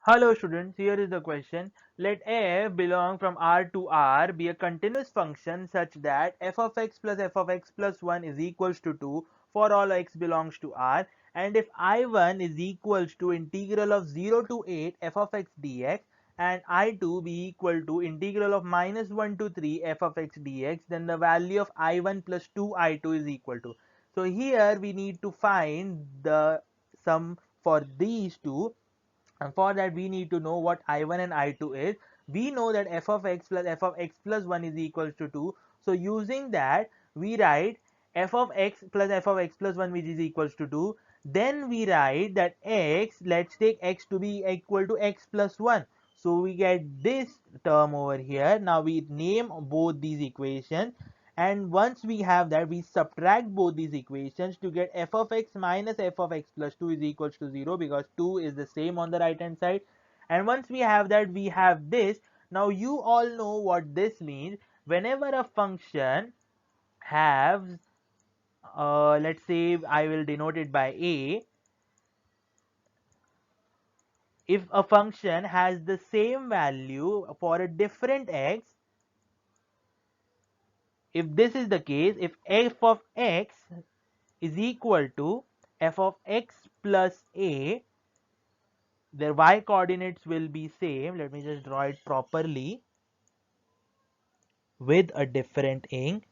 Hello students, here is the question. Let f belong from R to R be a continuous function such that f of x plus f of x plus 1 is equals to 2 for all x belongs to R, and if I1 is equals to integral of 0 to 8 f of x dx and I2 be equal to integral of minus 1 to 3 f of x dx, then the value of I1 plus 2 I2 is equal to. So here we need to find the sum for these two, and for that we need to know what I1 and I2 is. We know that f of x plus f of x plus 1 is equals to 2. So using that we write f of x plus f of x plus 1 which is equals to 2. Then we write that x, let's take x to be equal to x plus 1. So we get this term over here. Now we name both these equations, and once we have that we subtract both these equations to get f of x minus f of x plus 2 is equals to 0, because 2 is the same on the right hand side. And once we have that we have this. Now you all know what this means. Whenever a function has let's say I will denote it by a. If a function has the same value for a different x, if this is the case, if f of x is equal to f of x plus a, their y coordinates will be same. Let me just draw it properly with a different ink.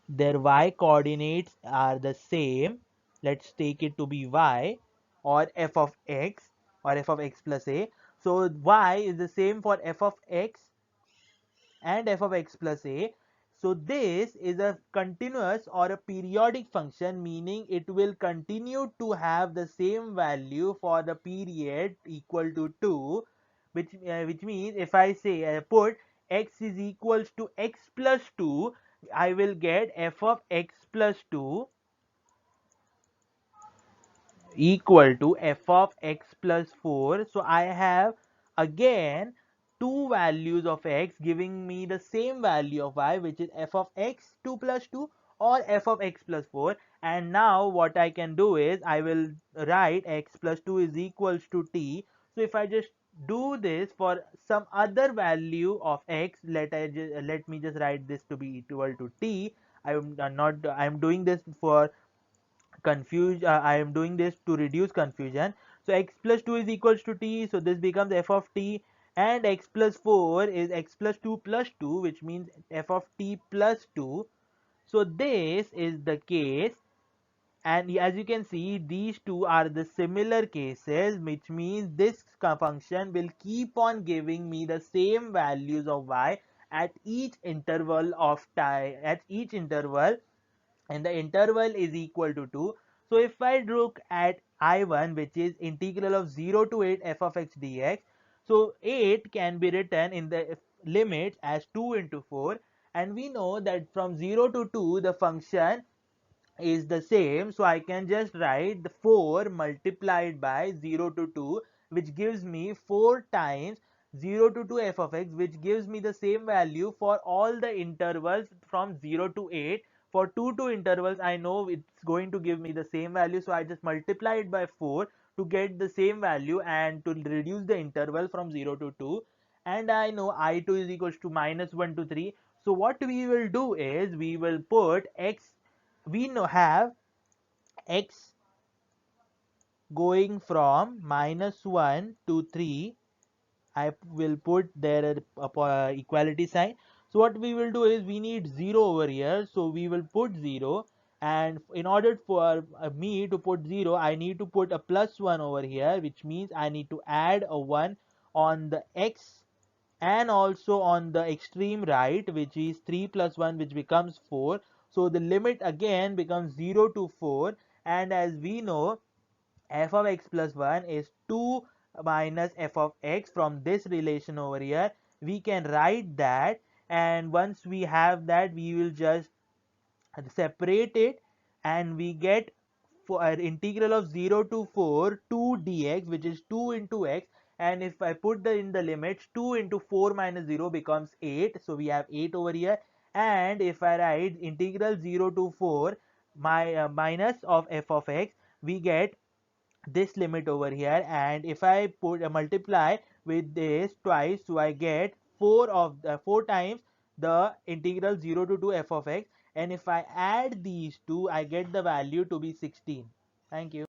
Their y coordinates are the same. Let's take it to be y or f of x or f of x plus a. So y is the same for f of x and f of x plus a. So this is a continuous or a periodic function, meaning it will continue to have the same value for the period equal to 2, which means if I say put x is equals to x plus 2, I will get f of x plus 2 equal to f of x plus 4. So I have again two values of x giving me the same value of y, which is f of x 2 plus 2 or f of x plus 4. And now what I can do is I will write x plus 2 is equals to t. So if I just do this for some other value of x, let me just write this to be equal to t. I'm doing this for I am doing this to reduce confusion. So x plus 2 is equals to t, so this becomes f of t, and x plus 4 is x plus 2 plus 2, which means f of t plus 2. So this is the case, and as you can see these two are the similar cases, which means this function will keep on giving me the same values of y at each interval of time, at each interval, and the interval is equal to 2. So if I look at I1, which is integral of 0 to 8 f of x dx, so 8 can be written in the limits as 2 into 4, and we know that from 0 to 2 the function is the same, so I can just write the 4 multiplied by 0 to 2, which gives me 4 times 0 to 2 f of x, which gives me the same value for all the intervals from 0 to 8. For 2 intervals I know it's going to give me the same value, so I just multiply it by 4 to get the same value and to reduce the interval from 0 to 2. And I know I2 is equals to minus 1 to 3. So what we will do is we will put x, we know have x going from minus 1 to 3. I will put there a equality sign. So what we will do is we need 0 over here, so we will put 0, and in order for me to put 0 I need to put a plus 1 over here, which means I need to add a 1 on the x and also on the extreme right, which is 3 plus 1, which becomes 4. So the limit again becomes 0 to 4, and as we know f of x plus 1 is 2 minus f of x. From this relation over here we can write that, and once we have that we will just separate it, and we get for an integral of 0 to 4 2 dx, which is 2 into x. And if I put the in the limits, 2 into 4 minus 0 becomes 8, so we have 8 over here. And if I write integral 0 to 4 minus of f of x, we get this limit over here, and if I put multiply with this twice, so I get 4 times the integral 0 to 2 f of x, and if I add these two I get the value to be 16. Thank you.